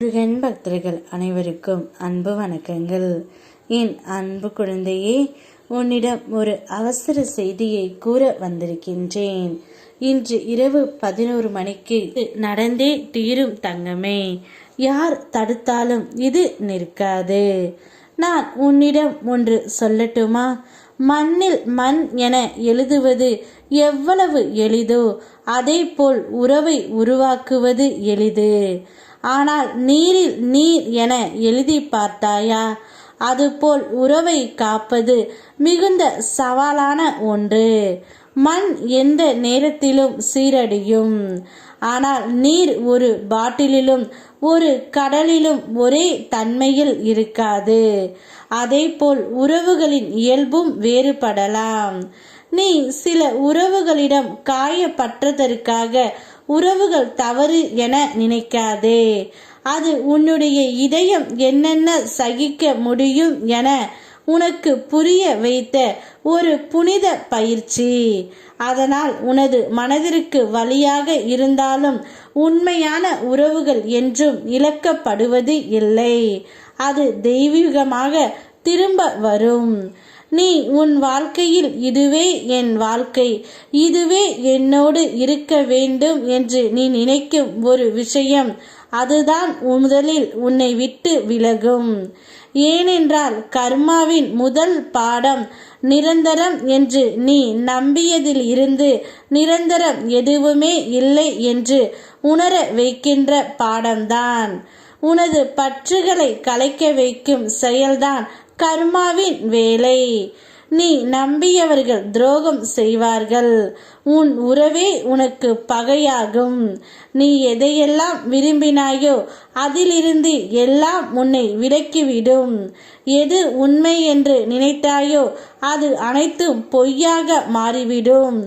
முருகன் பக்தர்கள் அனைவருக்கும் அன்பு வணக்கங்கள். என் அன்பு குழந்தையே, உன்னிடம் ஒரு அவசர செய்தியை கூற வந்திருக்கின்றேன். இன்று இரவு 11 மணிக்கு நடந்தே தீரும் தங்கமே. யார் தடுத்தாலும் இது நிற்காது. நான் உன்னிடம் ஒன்று சொல்லட்டுமா? மண்ணில் மண் என எழுதுவது எவ்வளவு எளிதோ அதே போல் உறவை உருவாக்குவது எளிது. ஆனால் நீரில் நீர் என எழுதி பார்த்தாயா? அதுபோல் உறவை காப்பது மிகுந்த சவாலான ஒன்று. மண் எந்த நேரத்திலும் சீரடியும். ஆனால் நீர் ஒரு பாட்டிலிலும் ஒரு கடலிலும் ஒரே தன்மையில் இருக்காது. அதேபோல் உறவுகளின் இயல்பும் வேறுபடலாம். நீ சில உறவுகளிடம் காயப்பட்டதற்காக உறவுகள் தவறு என நினைக்காதே. அது உன்னுடைய இதயம் என்னென்ன சகிக்க முடியும் என உனக்கு புரிய வைத்த ஒரு புனித பயிற்சி. அதனால் உனது மனதிற்கு வலியாக இருந்தாலும் உண்மையான உறவுகள் என்றும் இழக்கப்படுவது இல்லை. அது தெய்வீகமாக திரும்ப வரும். நீ உன் வாழ்க்கையில் இதுவே என் வாழ்க்கை, இதுவே என்னோடு இருக்க வேண்டும் என்று நீ நினைக்கும் ஒரு விஷயம், அதுதான் முதலில் உன்னை விட்டு விலகும். ஏனென்றால் கர்மாவின் முதல் பாடம் நிரந்தரம் என்று நீ நம்பியதில் இருந்து நிரந்தரம் எதுவுமே இல்லை என்று உணர வைக்கின்ற பாடம்தான். உனது பற்றுகளை கலைக்க வைக்கும் செயல்தான் கர்மாவின் வேலை. நீ நம்பியவர்கள் துரோகம் செய்வார்கள். உன் உறவே உனக்கு பகையாகும். நீ எதையெல்லாம் விரும்பினாயோ அதிலிருந்து எல்லாம் உன்னை விலக்கிவிடும். எது உண்மை என்று நினைத்தாயோ அது அனைத்தும் பொய்யாக மாறிவிடும்.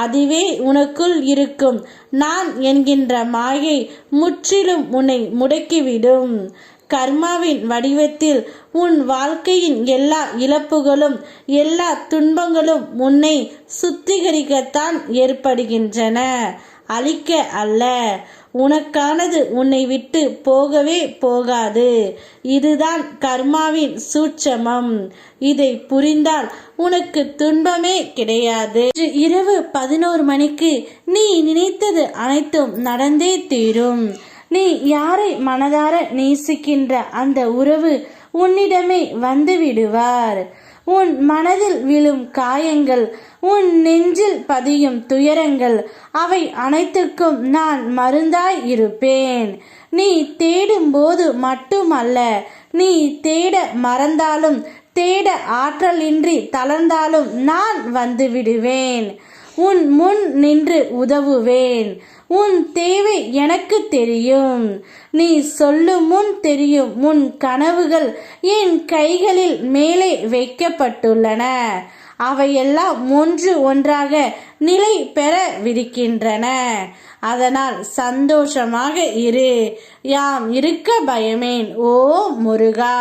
அதுவே உனக்குள் இருக்கும் நான் என்கின்ற மாயை முற்றிலும் உன்னை முடக்கிவிடும். கர்மாவின் வடிவத்தில் உன் வாழ்க்கையின் எல்லா இழப்புகளும் எல்லா துன்பங்களும் உன்னை சுத்திகரிக்கத்தான் ஏற்படுகின்றன, அழிக்க அல்ல. உனக்கானது உன்னை விட்டு போகவே போகாது. இதுதான் கர்மாவின் சூட்சமம். இதை புரிந்தால் உனக்கு துன்பமே கிடையாது. இரவு 11 மணிக்கு நீ நினைத்தது அனைத்தும் நடந்தே தீரும். நீ யாரை மனதார நேசிக்கின்ற அந்த உறவு உன்னிடமே வந்து விடுவார். உன் மனதில் விழும் காயங்கள், உன் நெஞ்சில் பதியும் துயரங்கள், அவை அனைத்திற்கும் நான் மருந்தாய் இருப்பேன். நீ தேடும் போது மட்டுமல்ல, நீ தேட மறந்தாலும் தேட ஆற்றலின்றி தளர்ந்தாலும் நான் வந்து விடுவேன். உன் முன் நின்று உதவுவேன். உன் தேவை எனக்கு தெரியும். நீ சொல்லும் முன் தெரியும். உன் கனவுகள் என் கைகளில் மேலே வைக்கப்பட்டுள்ளன. அவையெல்லாம் ஒன்று ஒன்றாக நிலை பெற விடுக்கின்றன. அதனால் சந்தோஷமாக இரு. யாம் இருக்க பயமேன். ஓ முருகா.